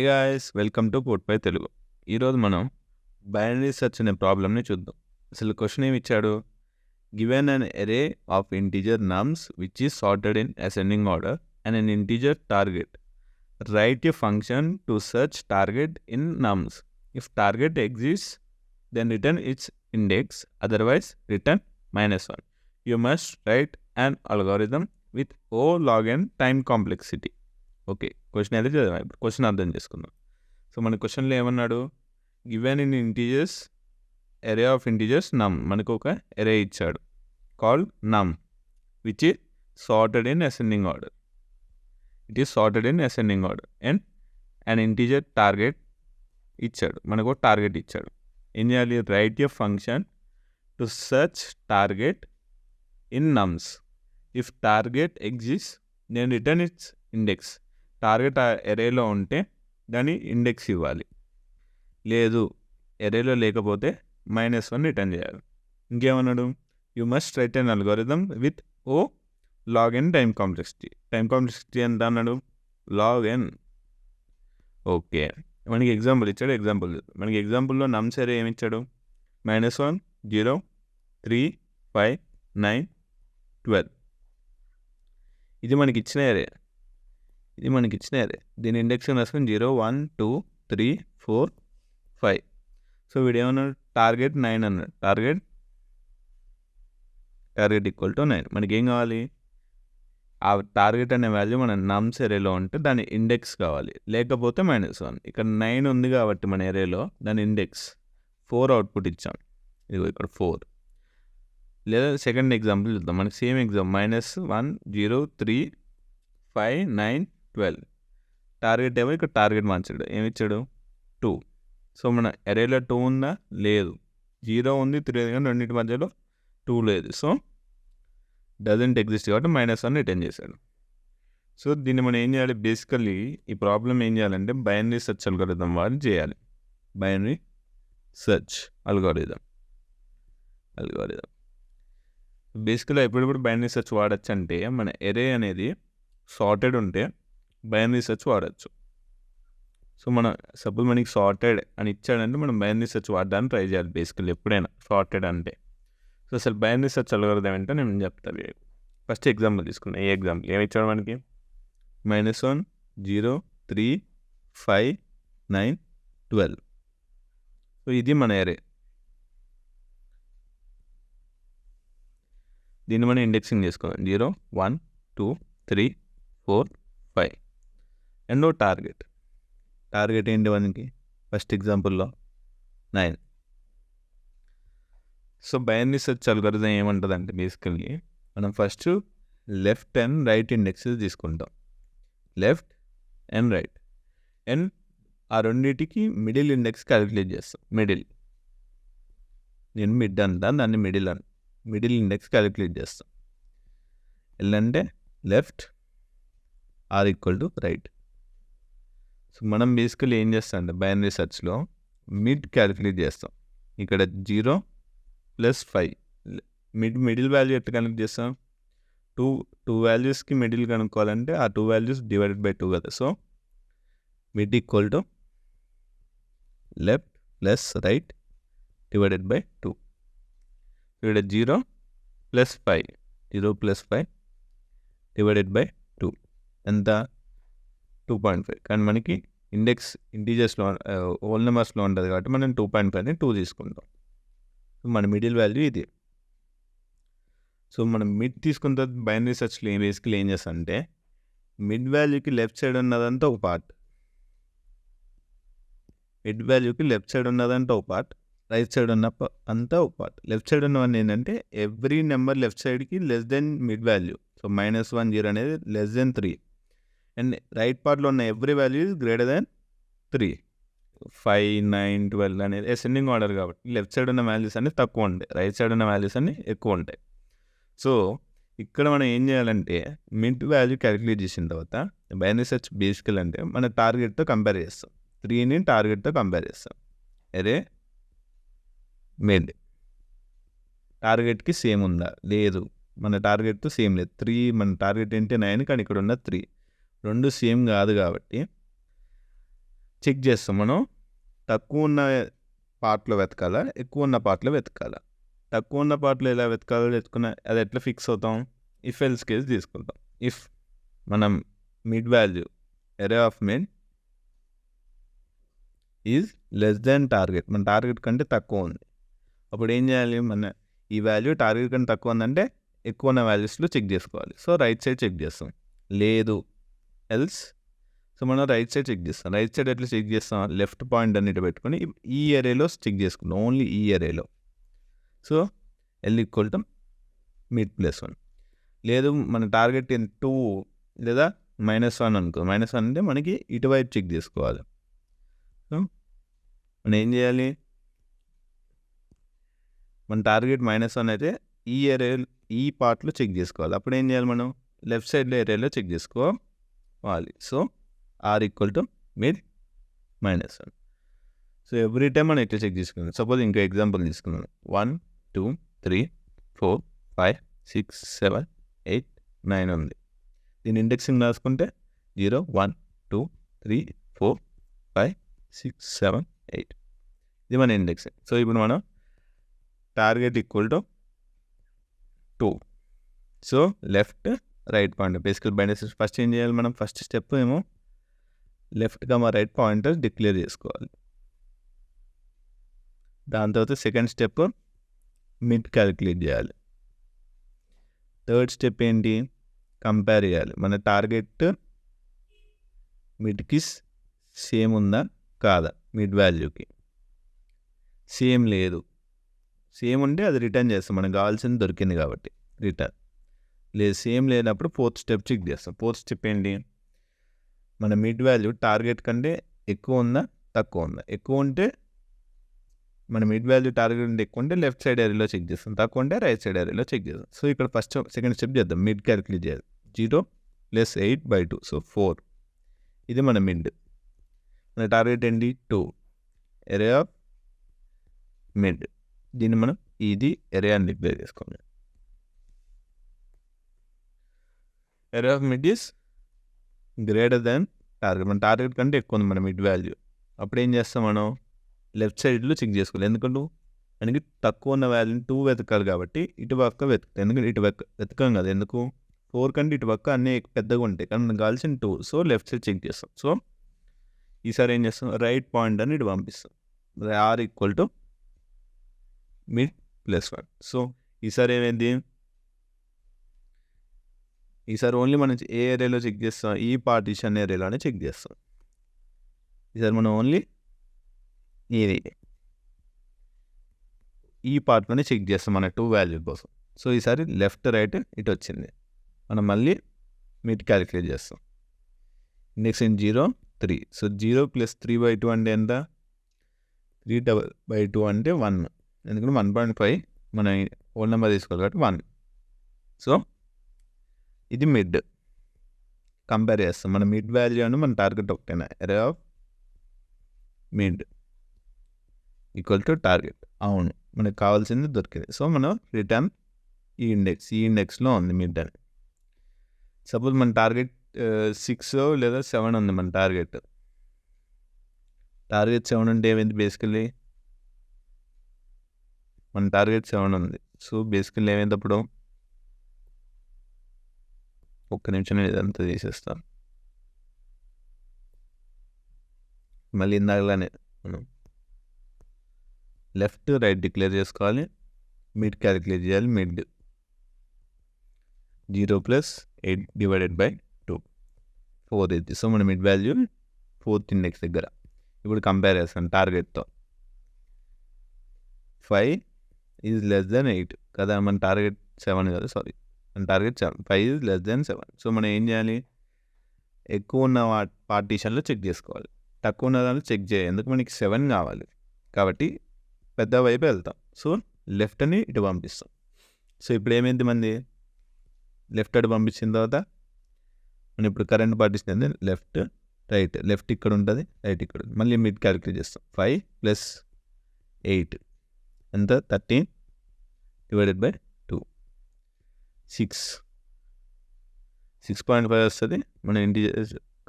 Hey guys, welcome to Code Pi Telugu. ఈరోజు మనం binary search అనే ప్రాబ్లమ్ని చూద్దాం. అసలు క్వశ్చన్ ఏమి ఇచ్చాడు? Given an ఎరే of integer నమ్స్ which is sorted in ascending order and an integer target. Right a function to search target in nums. If target exists then return its index, otherwise return -1. You must write an algorithm with O log n time complexity. Okay, question అయితే చదివా. ఇప్పుడు question అర్థం చేసుకుందాం. So మన క్వశ్చన్లో ఏమన్నాడు? Given in integers array of integers num. మనకు ఒక ఎరే ఇచ్చాడు called num which is sorted in ascending order. It is sorted in ascending order and and integer target ఇచ్చాడు. మనకు ఒక టార్గెట్ ఇచ్చాడు. ఏం చేయాలి? Write a function to search target in nums. If target exist then return its index. Target ఆ ఎరేలో ఉంటే దాని ఇండెక్స్ ఇవ్వాలి. లేదు, ఎరేలో లేకపోతే -1 రిటర్న్ చేయాలి. ఇంకేమన్నాడు? You must write an algorithm with O log n time complexity. Time complexity ఎంత అన్నాడు? Log n. ఓకే, మనకి ఎగ్జాంపుల్ ఇచ్చాడు. ఎగ్జాంపుల్ మనకి ఎగ్జాంపుల్లో నమ్స్ ఎరే ఏమి ఇచ్చాడు? -1, 0, 3, 5, 9, 12. ఇది మనకి ఇచ్చిన ఎరే. దీని ఇండెక్స్ రాసుకొని 0, 1, 2, 3, 4, 5. సో వీడేమన్నాడు? టార్గెట్ 9 అన్నాడు. Target equal to 9. మనకి ఏం కావాలి? ఆ టార్గెట్ అనే వాల్యూ మన నమ్స్ ఎరేలో ఉంటే దాని ఇండెక్స్ కావాలి, లేకపోతే -1. ఇక్కడ 9 ఉంది కాబట్టి మన ఎరేలో దాని ఇండెక్స్ 4 అవుట్పుట్ ఇచ్చాం. ఇదిగో ఇక్కడ 4. లేదా సెకండ్ ఎగ్జాంపుల్ చూద్దాం. మనకి సేమ్ ఎగ్జాంపుల్ -1, 0, 3, 5, 9, 12. టార్గెట్ ఏమో ఇక్కడ టార్గెట్ మార్చాడు. ఏమి ఇచ్చాడు? 2. సో మన ఎరేలో 2 ఉందా? లేదు. 0 ఉంది, 3 ఉంది, కానీ రెండింటి మధ్యలో 2 లేదు. సో డజంట్ ఎగ్జిస్ట్ కాబట్టి -1 రిటర్న్ చేశాడు. సో దీన్ని మనం ఏం చేయాలి? బేసికల్లీ ఈ ప్రాబ్లం ఏం చేయాలంటే బైనరీ సెర్చ్ అల్గోరిథం వాడి చేయాలి. Binary search algorithm. బేసికల్గా ఎప్పుడెప్పుడు బైనరీ సెర్చ్ వాడచ్చు అంటే మన ఎరే అనేది సార్టెడ్ ఉంటే బైనరీ సెర్చ్ వాడచ్చు. సో మన సపోజ్ మనకి సార్టెడ్ అని ఇచ్చాడంటే మనం బైనరీ సెర్చ్ వాడడానికి ట్రై చేయాలి. బేసికల్లీ ఎప్పుడైనా సార్టెడ్ అంటే. సో అసలు బైనరీ సెర్చ్ అల్గోరిథం ఏంటో నేను చెప్తాను. ఫస్ట్ ఎగ్జాంపుల్ తీసుకున్నాను. ఏ ఎగ్జాంపుల్ ఏమి ఇచ్చాడు మనకి? -1, 0, 3, 5, 9, 12. సో ఇది మన ఎరే. దీన్ని మనం ఇండెక్సింగ్ చేసుకుందాం. 0, 1, 2, 3, 4, 5. అండ్ టార్గెట్ ఏంటి మనకి? ఫస్ట్ ఎగ్జాంపుల్లో 9. సో బైనరీ సెర్చ్ అల్గోరిథం ఏమంటుంది అంటే బేసికల్లీ మనం first left and right indexes తీసుకుంటాం. Left and right. అండ్ ఆ రెండింటికి మిడిల్ ఇండెక్స్ క్యాలిక్యులేట్ చేస్తాం. నేను మిడ్ అంతా, దాన్ని మిడిల్ ఇండెక్స్ క్యాలిక్యులేట్ చేస్తాం. ఎల్ అంటే left, R equal to right. So మనం బేసికల్లీ ఏం చేస్తాం అంటే బైనరీ సెర్చ్లో మిడ్ క్యాలిక్యులేట్ చేస్తాం. ఇక్కడ 0 + 5. మిడిల్ వాల్యూ ఎట్లా కనెక్ట్ చేస్తాం? టూ వాల్యూస్కి మిడిల్ కనుక్కోవాలంటే ఆ 2 వాల్యూస్ డివైడెడ్ బై 2 కదా. So mid equal to left plus right divided by 2. ఇక్కడ 0 + 5 డివైడెడ్ బై 2 ఎంత? 2.5. కానీ మనకి ఇండెక్స్ ఇంటీజర్స్లో హోల్ నెంబర్స్లో ఉంటుంది కాబట్టి మనం 2.5ని 2 తీసుకుంటాం. మన మిడిల్ వాల్యూ ఇది. సో మనం మిడ్ తీసుకున్న తర్వాత బైనరీ సెర్చ్లో బేసికలీ ఏం చేస్తామంటే మిడ్ వాల్యూకి లెఫ్ట్ సైడ్ ఉన్నదంతా ఒక పార్ట్, రైట్ సైడ్ ఉన్న అంతా ఒక పార్ట్. లెఫ్ట్ సైడ్ ఉన్నవన్నీ ఏంటంటే ఎవ్రీ నెంబర్ లెఫ్ట్ సైడ్కి less than mid value. So -1, 0 అనేది లెస్ దెన్ 3. అండ్ రైట్ పార్ట్లో ఉన్న every value is greater than 3. 5, 9, 12 అనేది అసెండింగ్ ఆర్డర్ కాబట్టి లెఫ్ట్ సైడ్ ఉన్న వాల్యూస్ అన్ని తక్కువ ఉంటాయి, రైట్ సైడ్ ఉన్న వాల్యూస్ అన్ని ఎక్కువ ఉంటాయి. సో ఇక్కడ మనం ఏం చేయాలంటే మిడ్ వాల్యూ క్యాలిక్యులేట్ చేసిన తర్వాత బైనరీ సెర్చ్ బేసికల్ అంటే మన టార్గెట్తో కంపేర్ చేస్తాం. 3ని టార్గెట్తో కంపేర్ చేస్తాం. అరే మిడ్ టార్గెట్కి సేమ్ ఉందా? లేదు, మన టార్గెట్తో సేమ్ లేదు. 3 మన టార్గెట్ ఏంటి 9, కానీ ఇక్కడ ఉన్న 3 రెండు సేమ్ కాదు కాబట్టి చెక్ చేస్తాం మనం. తక్కువ ఉన్న పార్ట్లో వెతకాలా, ఎక్కువ ఉన్న పార్ట్లో వెతకాలా. తక్కువ ఉన్న పార్ట్లో ఎలా వెతకాలో వెతుకున్న అది ఎట్లా ఫిక్స్ అవుతాం? ఇఫ్ ఎల్స్ కేస్ తీసుకుంటాం. ఇఫ్ మనం mid value ఎరే of mid is less then target, మన టార్గెట్ కంటే తక్కువ ఉంది. అప్పుడు ఏం చేయాలి? మన ఈ వాల్యూ టార్గెట్ కంటే తక్కువ ఉందంటే ఎక్కువ ఉన్న వాల్యూస్లో చెక్ చేసుకోవాలి. సో రైట్ సైడ్ చెక్ చేస్తాం. లేదు ఎల్స్, సో మనం రైట్ సైడ్ చెక్ చేస్తాం. రైట్ సైడ్ ఎట్లా చెక్ చేస్తాం? లెఫ్ట్ పాయింట్ అన్నిటి పెట్టుకొని ఈ ఏరియాలో చెక్ చేసుకుంటాం, ఓన్లీ ఈ ఏరియాలో. So L equal to mid plus 1. లేదు మన టార్గెట్ 2 లేదా -1 అనుకో. -1 అంటే మనకి ఇటువైపు చెక్ చేసుకోవాలి. సో మనం ఏం చేయాలి? మన టార్గెట్ -1 అయితే ఈ ఏరియా, ఈ పార్ట్లో చెక్ చేసుకోవాలి. అప్పుడు ఏం చేయాలి? మనం లెఫ్ట్ సైడ్లో ఏరియాలో చెక్ చేసుకోవాలి. So R equal to mid -1. So every time మనం ఇట్లా చెక్ చేసుకున్నాం. సపోజ్ ఇంకో ఎగ్జాంపుల్ తీసుకున్నాను. 1 2 3 4 5 6 7 8 9 ఉంది. దీని ఇండెక్సింగ్ రాసుకుంటే 0 1 2 3 4 5 6 7 8 ఇది మన ఇండెక్సింగ్. సో ఇప్పుడు మనం target equal to 2. So left right pointer బేసికల్ బైనరీ ఫస్ట్ ఏం చేయాలి? మనం ఫస్ట్ స్టెప్ ఏమో లెఫ్ట్ కమా రైట్ పాయింటర్ డిక్లేర్ చేసుకోవాలి. దాని తర్వాత సెకండ్ స్టెప్ మిడ్ క్యాలిక్యులేట్ చేయాలి. థర్డ్ స్టెప్ ఏంటి? కంపేర్ చేయాలి. మన టార్గెట్ మిడ్కి సేమ్ ఉందా కాదా, మిడ్ వాల్యూకి సేమ్ లేదు. సేమ్ ఉంటే అది రిటర్న్ చేస్తాం, మనకు కావాల్సింది దొరికింది కాబట్టి రిటర్న్. లేదు సేమ్ లేనప్పుడు ఫోర్త్ స్టెప్ చెక్ చేస్తాం. ఫోర్త్ స్టెప్ ఏంటి? మన మిడ్ వాల్యూ టార్గెట్ కంటే ఎక్కువ ఉందా తక్కువ ఉందా. ఎక్కువ ఉంటే మన మిడ్ వాల్యూ టార్గెట్ కంటే ఎక్కువ ఉంటే లెఫ్ట్ సైడ్ ఏరియాలో చెక్ చేస్తాం, తక్కువ ఉంటే రైట్ సైడ్ ఏరియాలో చెక్ చేస్తాం. సో ఇక్కడ ఫస్ట్ సెకండ్ స్టెప్ చేద్దాం. మిడ్ క్యాలిక్యులేట్ చేయాలి. 0 + 8/2 సో 4. ఇది మన మిడ్. మన టార్గెట్ ఏంటి? 2. Area of mid. దీన్ని మనం ఇది ఏరియా అని డిక్లేర్ చేసుకోవాలి. Area of mid is greater than target. మన టార్గెట్ కంటే ఎక్కువ ఉంది మన మిడ్ వాల్యూ. అప్పుడు ఏం చేస్తాం? మనం లెఫ్ట్ సైడ్లో చెక్ చేసుకోవాలి. ఎందుకంటే మనకి తక్కువ ఉన్న వాల్యూని 2 వెతకాలి కాబట్టి ఇటు పక్క వెతుకుతాం. ఎందుకంటే ఇటు వెతకం కదా. ఎందుకు? 4 కంటే ఇటు పక్క అన్నీ పెద్దగా ఉంటాయి కానీ మనకు కావాల్సిన 2. సో లెఫ్ట్ సైడ్ చెక్ చేస్తాం. సో ఈసారి ఏం చేస్తాం? రైట్ పాయింట్ అని ఇటు పంపిస్తాం. R equal to mid plus 1. So ఈసారి ఏమైంది? ఈసారి ఓన్లీ మనం ఏ ఏరియాలో చెక్ చేస్తాం? ఈ పార్టీషన్ ఏరియాలోనే చెక్ చేస్తాం. ఈసారి మనం ఓన్లీ ఇది ఈ పార్ట్లోనే చెక్ చేస్తాం మన 2 వాల్యూ కోసం. సో ఈసారి లెఫ్ట్ రైట్ ఇటు వచ్చింది. మనం మళ్ళీ మిడ్ క్యాలిక్యులేట్ చేస్తాం. ఇండెక్స్ 0 3. సో 0 + 3/2 అంటే ఎంత? 3/2 అంటే 1. ఎందుకంటే 1.5 మన హోల్ నెంబర్ తీసుకోవాలి కాబట్టి 1. సో ఇది మిడ్. కంపేర్ చేస్తాం. మన మిడ్ వాల్యూ అని మన టార్గెట్ ఒకటేనా? Area of mid equal to target. అవును, మనకు కావాల్సింది దొరికింది. సో మనం రిటర్న్ ఈ ఇండెక్స్లో ఉంది మిడ్ అని. సపోజ్ మన టార్గెట్ 6 లేదా 7 ఉంది. మన టార్గెట్ 7 ఉంటే ఏమైంది? బేసికల్లీ మన టార్గెట్ 7 ఉంది. సో బేసికల్లీ ఏమైంది అప్పుడు? ఒక్క నిమిషం ఇదంతా తీసేస్తాను. మళ్ళీ ఇందాకలానే మనం లెఫ్ట్ రైట్ డిక్లేర్ చేసుకోవాలి. మిడ్ క్యాలిక్యులేట్ చేయాలి. మిడ్ 0 + 8/2 4 ఇది. సో మన మిడ్ వాల్యూ 4th ఇండెక్స్ దగ్గర. ఇప్పుడు కంపేర్ చేస్తాను టార్గెట్తో. 5 ఈజ్ లెస్ దెన్ 8 కదా. మన టార్గెట్ 7 కదా. సారీ, మన target 7. 5 is less then 7. So మనం ఏం చేయాలి? ఎక్కువ ఉన్న పార్టీషన్లో చెక్ చేసుకోవాలి, తక్కువ ఉన్న దాంట్లో చెక్ చేయాలి. ఎందుకు? మనకి 7 కావాలి కాబట్టి పెద్ద వైపు వెళ్తాం. సో లెఫ్ట్ అని ఇటు పంపిస్తాం. సో ఇప్పుడు ఏమైంది? మంది లెఫ్ట్ అటు పంపించిన తర్వాత మనం ఇప్పుడు కరెంట్ పార్టీషన్ ఏంది? Left right. లెఫ్ట్ ఇక్కడ ఉంటుంది, రైట్ ఇక్కడ ఉంటుంది. మళ్ళీ మిడ్ క్యాలిక్యులేట్ చేస్తాం. 5 + 8 ఎంత? 13/2 6. 6.5 వస్తుంది. మన ఇంటిజర్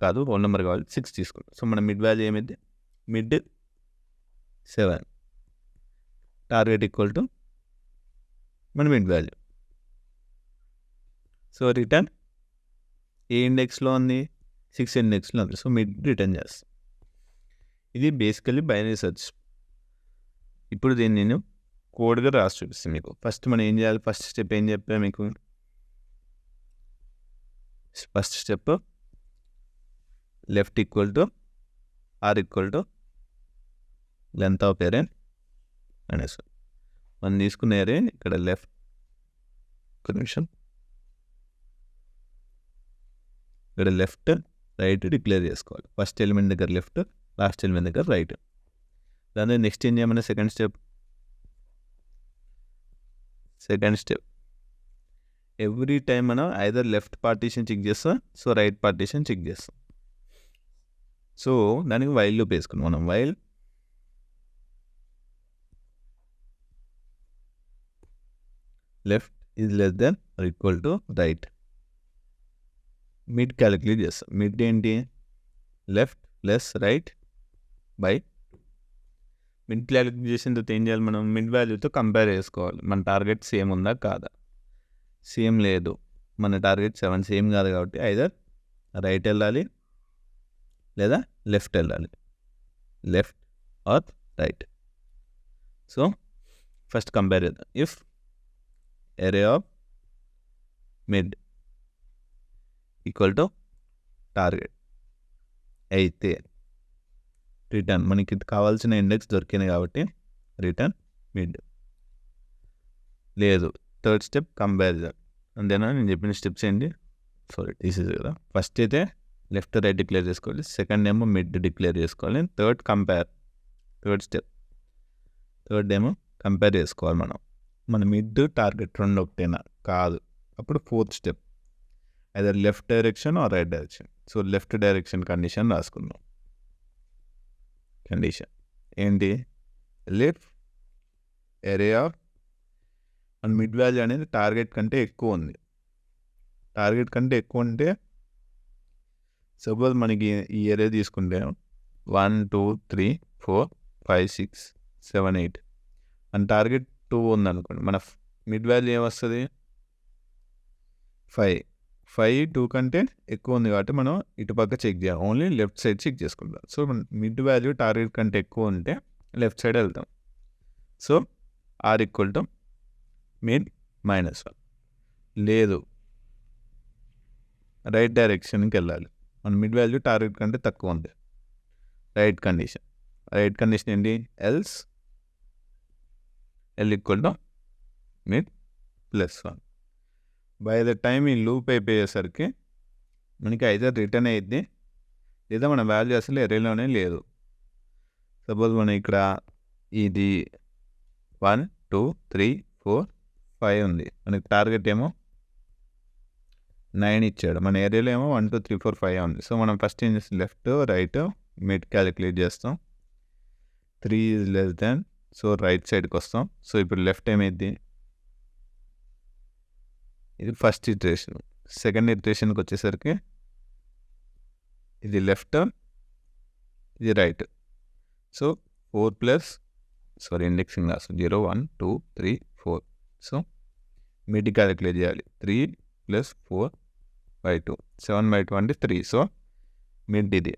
కాదు, హోల్ నెంబర్ కావాలి, 6 తీసుకుంటాం. సో మన మిడ్ వాల్యూ ఏమైంది, మిడ్ 7, టార్గెట్ ఈక్వల్ టు మన మిడ్ వాల్యూ. సో రిటర్న్ ఏ ఇండెక్స్లో ఉంది, 6 ఇండెక్స్లో ఉంది. సో మిడ్ రిటర్న్ చేస్తాం. ఇది బేసికలీ బైనరీ సెర్చ్. ఇప్పుడు దీన్ని నేను కోడ్గా రాసి చూపిస్తాను మీకు. ఫస్ట్ మనం ఏం చేయాలి, ఫస్ట్ స్టెప్ ఏం చెప్పా మీకు, first step left equal to or equal to length of array అనేసి మనం తీసుకునే ఎరే ఇక్కడ లెఫ్ట్, ఒక నిమిషం, ఇక్కడ లెఫ్ట్ రైట్ డిక్లేర్ చేసుకోవాలి. ఫస్ట్ ఎలిమెంట్ దగ్గర లెఫ్ట్, లాస్ట్ ఎలిమెంట్ దగ్గర రైట్. దాని నెక్స్ట్ ఏం చేయమన్నా సెకండ్ స్టెప్ ఎవ్రీ టైం మనం ఐదర్ లెఫ్ట్ పార్టీషన్ చెక్ చేస్తాం, సో రైట్ పార్టీషన్ చెక్ చేస్తాం. సో దానికి వైల్ లూప్ వేసుకున్నాం మనం. While left is less than or equal to right. Mid calculate చేస్తాం. మిడ్ ఏంటి, left plus right by. Mid calculate చేసిన తర్వాత ఏం చేయాలి, మనం మిడ్ వాల్యూతో కంపేర్ చేసుకోవాలి. మన టార్గెట్ సేమ్ ఉందా కాదా. సేమ్ లేదు, మన టార్గెట్ 7 సేమ్ కాదు కాబట్టి ఐదర్ రైట్ వెళ్ళాలి లేదా లెఫ్ట్ వెళ్ళాలి, left or right. So first compare చేద్దాం. If array of mid equal to target అయితే రిటర్న్, మనకి కావాల్సిన ఇండెక్స్ దొరికింది కాబట్టి రిటర్న్ మిడ్. లేదు, థర్డ్ స్టెప్ కంపారిజన్. అంతేనా, నేను చెప్పిన స్టెప్స్ ఏంటి, సారీ తీసేది కదా. ఫస్ట్ అయితే లెఫ్ట్ రైట్ డిక్లేర్ చేసుకోవాలి, సెకండ్ ఏమో మిడ్ డిక్లేర్ చేసుకోవాలి, థర్డ్ కంపేర్. థర్డ్ ఏమో కంపేర్ చేసుకోవాలి మనం. మన మిడ్ టార్గెట్ రెండు ఒకటేనా కాదు, అప్పుడు fourth step either left direction or right direction. So left direction condition రాసుకుందాం. కండిషన్ ఏంటి, లెఫ్ట్ ఎరే ఆఫ్ మన మిడ్ వాల్యూ అనేది టార్గెట్ కంటే ఎక్కువ ఉంది. టార్గెట్ కంటే ఎక్కువ ఉంటే సపోజ్ మనకి ఈ ఏరియా తీసుకుంటే 1 2 3 4 5 6 7 8 మన టార్గెట్ 2 ఉందనుకోండి, మన మిడ్ వాల్యూ ఏమొస్తుంది 5. 2 కంటే ఎక్కువ ఉంది కాబట్టి మనం ఇటుపక్క చెక్ చేయాలి, ఓన్లీ లెఫ్ట్ సైడ్ చెక్ చేసుకుంటాం. సో మిడ్ వాల్యూ టార్గెట్ కంటే ఎక్కువ ఉంటే లెఫ్ట్ సైడ్ వెళ్తాం. So R equal to mid -1. లేదు, రైట్ డైరెక్షన్కి వెళ్ళాలి, మన మిడ్ వాల్యూ టార్గెట్ కంటే తక్కువ ఉంది, రైట్ కండిషన్. రైట్ కండిషన్ ఏంటి, else L equal to mid +1. By the time ఈ లూప్ అయిపోయేసరికి మనకి ఐదర్ రిటర్న్ అయ్యిద్ది లేదా మన వాల్యూ అసలు ఎరేలోనే లేదు. సపోజ్ మనం ఇక్కడ ఇది 1 2 3 4 5 ఉంది, మనకి టార్గెట్ ఏమో 9 ఇచ్చాడు, మన ఏరియాలో ఏమో 1 2 3 4 5 ఉంది. సో మనం ఫస్ట్ ఏం చేస్తాం, లెఫ్ట్ రైట్ మిడ్ క్యాలిక్యులేట్ చేస్తాం. 3 is less than, so right సైడ్కి వస్తాం. సో ఇప్పుడు లెఫ్ట్ ఏమైంది, ఇది ఫస్ట్ ఇటరేషన్. సెకండ్ ఇటరేషన్కి వచ్చేసరికి ఇది లెఫ్ట్, ఇది రైట్. సో 4 ఇండెక్సింగ్ రాసు 0 1 2 3 4. సో మిడ్ క్యాలిక్యులేట్ చేయాలి, 3 + 4 / 2 7 / 2 అంటే 3. సో మిడ్ ఇది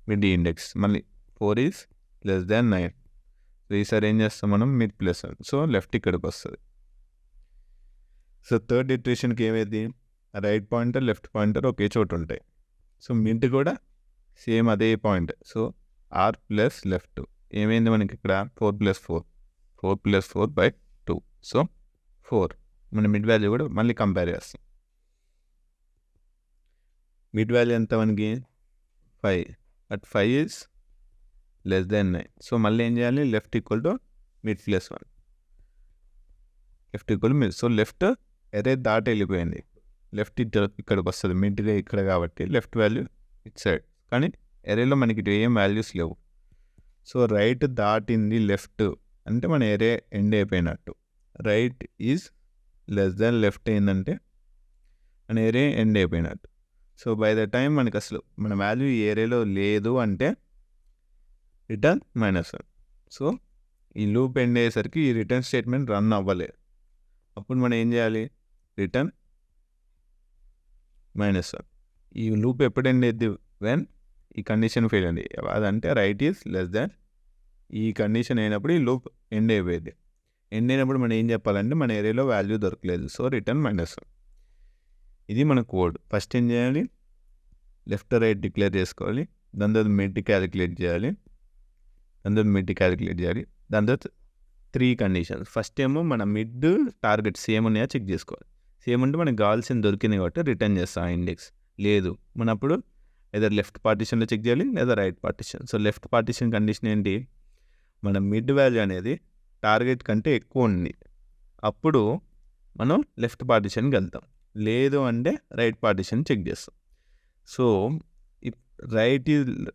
మిడ్ ఇండెక్స్, మళ్ళీ 4 ఈజ్ లెస్ దాన్ 9. సో ఈసారి ఏం చేస్తాం మనం, మిడ్ +1. సో లెఫ్ట్ ఇక్కడికి వస్తుంది. సో థర్డ్ ఇటరేషన్కి ఏమైంది, రైట్ పాయింటర్ లెఫ్ట్ పాయింటర్ ఒకే చోటు ఉంటాయి. సో మిడ్ కూడా సేమ్ అదే point. So R plus left ఏమైంది మనకి ఇక్కడ 4 + 4 4 + 4 / 2. సో 4 మన మిడ్ వాల్యూ కూడా మళ్ళీ కంపేర్ చేస్తాం. మిడ్ వాల్యూ ఎంత మనకి 5, but 5 is less than 9. So మళ్ళీ ఏం చేయాలి, left equal to mid +1, left equal mid. So left array దాటి వెళ్ళిపోయింది, లెఫ్ట్ ఇక్కడికి వస్తుంది, మిడ్గా ఇక్కడ కాబట్టి లెఫ్ట్ వాల్యూ ఇట్ సైడ్, కానీ ఎరేలో మనకి ఏం వాల్యూస్ లేవు. సో రైట్ దాటింది లెఫ్ట్ అంటే మన ఎరే ఎండ్ అయిపోయినట్టు. Right is less than left ఏంటంటే మన ఎరే ఎండ్ అయిపోయినట్టు. సో బై ద టైం మనకి అసలు మన వాల్యూ ఈ ఏరియాలో లేదు అంటే రిటర్న్ -1. సో ఈ లూప్ ఎండ్ అయ్యేసరికి ఈ రిటర్న్ స్టేట్మెంట్ రన్ అవ్వలేదు. అప్పుడు మనం ఏం చేయాలి? రిటర్న్ -1. ఈ లూప్ ఎప్పుడు ఎండ్ అయ్యిద్ది? వెన్ ఈ కండిషన్ ఫెయిల్ అండి, అదంటే రైట్ ఈజ్ లెస్ దాన్ ఈ కండిషన్ అయినప్పుడు ఈ లూప్ ఎండ్ అయిపోయింది. ఎండ్ అయినప్పుడు మనం ఏం చెప్పాలంటే మన ఏరియాలో వాల్యూ దొరకలేదు, సో రిటర్న్ -1. ఇది మన కోడ్. ఫస్ట్ ఏం చేయాలి? లెఫ్ట్ రైట్ డిక్లేర్ చేసుకోవాలి, దాని తర్వాత మిడ్ క్యాలిక్యులేట్ చేయాలి, దాని తర్వాత 3 కండిషన్స్. ఫస్ట్ ఏమో మన మిడ్ టార్గెట్ సేమ్ ఉన్నాయా చెక్ చేసుకోవాలి. సేమ్ ఉంటే మనకు కావాల్సింది దొరికింది కాబట్టి రిటర్న్ చేస్తాం ఆ ఇండెక్స్. లేదు మన అప్పుడు ఏదో లెఫ్ట్ పార్టిషన్లో చెక్ చేయాలి లేదా right partition. So left partition condition ఏంటి? మన మిడ్ వాల్యూ అనేది టార్గెట్ కంటే ఎక్కువ ఉంది, అప్పుడు మనం లెఫ్ట్ పార్టిషన్కి వెళ్తాం. లేదు అంటే రైట్ పార్టిషన్ చెక్ చేస్తాం. సో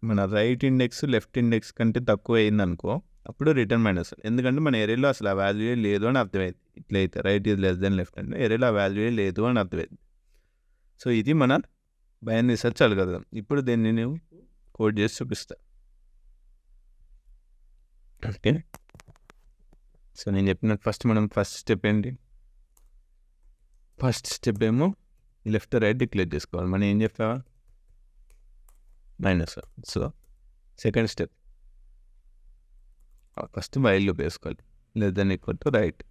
మన రైట్ ఇండెక్స్ లెఫ్ట్ ఇండెక్స్ కంటే తక్కువ అయిందనుకో, అప్పుడు రిటర్న్ -1. ఎందుకంటే మన ఏరియాలో అసలు ఆ వాల్యూ లేదు అని అర్థమైంది. ఇట్లయితే right is less then left అంటే ఏరియాలో ఆ వాల్యూ లేదు అని అర్థమైంది. సో ఇది మన బైనరీ సెర్చ్ అల్గోరిథం. ఇప్పుడు దీన్ని నేను కోడ్ చేసి చూపిస్తా. ఓకే, సో నేను చెప్పినట్టు ఫస్ట్ స్టెప్ ఏంటి? ఫస్ట్ స్టెప్ ఏమో లెఫ్ట్ రైట్ డిక్లేర్ చేసుకోవాలి. మనం ఏం చెప్పావా? -1. So second step first while loop వేసుకోవాలి, less than equal to right.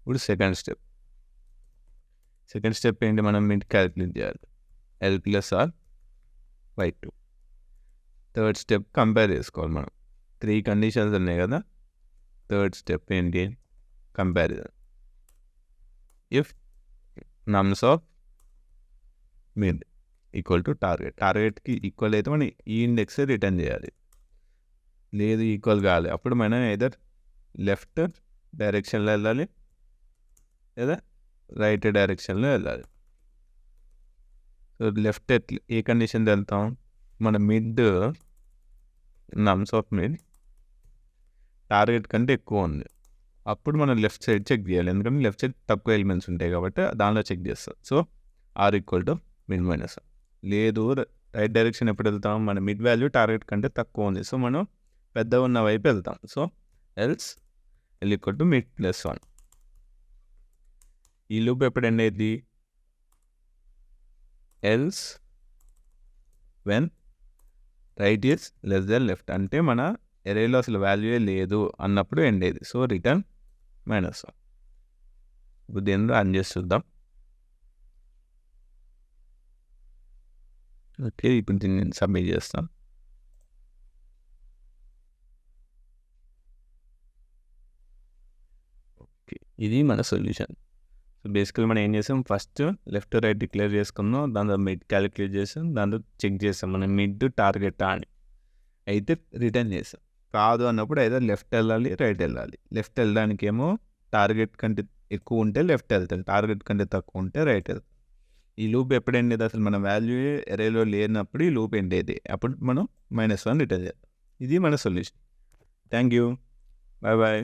ఇప్పుడు సెకండ్ స్టెప్ ఏంటి? మనం మిడ్ క్యాలిక్యులేట్ చేయాలి, L + R / 2. Third step compare చేసుకోవాలి. మనం 3 కండిషన్స్ ఉన్నాయి కదా. థర్డ్ స్టెప్ ఏంటి? Comparison. If nums of mid equal to టార్గెట్కి ఈక్వల్ అయితే మనం ఈ ఇండెక్స్ రిటర్న్ చేయాలి. లేదు ఈక్వల్ కావాలి, అప్పుడు మనం ఏదర్ లెఫ్ట్ డైరెక్షన్లో వెళ్ళాలి లేదా రైట్ డైరెక్షన్లో వెళ్ళాలి. సో లెఫ్ట్ ఏ కండిషన్ వెళ్తాం? మన మిడ్ నమ్స్ ఆఫ్ మిడ్ టార్గెట్ కంటే ఎక్కువ ఉంది, అప్పుడు మనం లెఫ్ట్ సైడ్ చెక్ చేయాలి. ఎందుకంటే లెఫ్ట్ సైడ్ తక్కువ ఎలిమెంట్స్ ఉంటాయి కాబట్టి దానిలో చెక్ చేస్తాం. So R = mid -1. లేదు రైట్ డైరెక్షన్ ఎప్పుడు వెళ్తాం? మన మిడ్ వాల్యూ టార్గెట్ కంటే తక్కువ ఉంది, సో మనం పెద్ద ఉన్న వైపు వెళ్తాం. So else L = mid +1. ఈ లూప్ ఎప్పుడు ఎండ్ అయ్యింది? Else when right is less then left అంటే మన ఎరేలో అసలు వాల్యూ లేదు అన్నప్పుడు ఎండ్ అయ్యింది. So return -1. ఇప్పుడు దీన్ని రన్ చేసి చూద్దాం. ఓకే, ఇప్పుడు దీన్ని సబ్మిట్ చేస్తాం. ఓకే, ఇది మన సొల్యూషన్. సో బేసికల్ మనం ఏం చేసాం? ఫస్ట్ లెఫ్ట్ రైట్ డిక్లేర్ చేసుకున్నాం, దాని తర్వాత మిడ్ క్యాలిక్యులేట్ చేసాం, దాని తర్వాత చెక్ చేసాం మనం మిడ్ టార్గెట్ అని. అయితే రిటర్న్ చేసాం. కాదు అన్నప్పుడు అయితే లెఫ్ట్ వెళ్ళాలి రైట్ వెళ్ళాలి. లెఫ్ట్ వెళ్ళడానికి ఏమో టార్గెట్ కంటే ఎక్కువ ఉంటే లెఫ్ట్ వెళ్తాడు, టార్గెట్ కంటే తక్కువ ఉంటే రైట్ వెళ్తాం. ఈ లూప్ ఎప్పుడు ఎండ్ అయ్యేది? అసలు మన వాల్యూ ఎరేలో లేనప్పుడు ఈ లూప్ ఎండ్ అయ్యేది, అప్పుడు మనం -1 రిటర్న్ చేద్దాం. ఇది మన solution. Thank you, bye bye.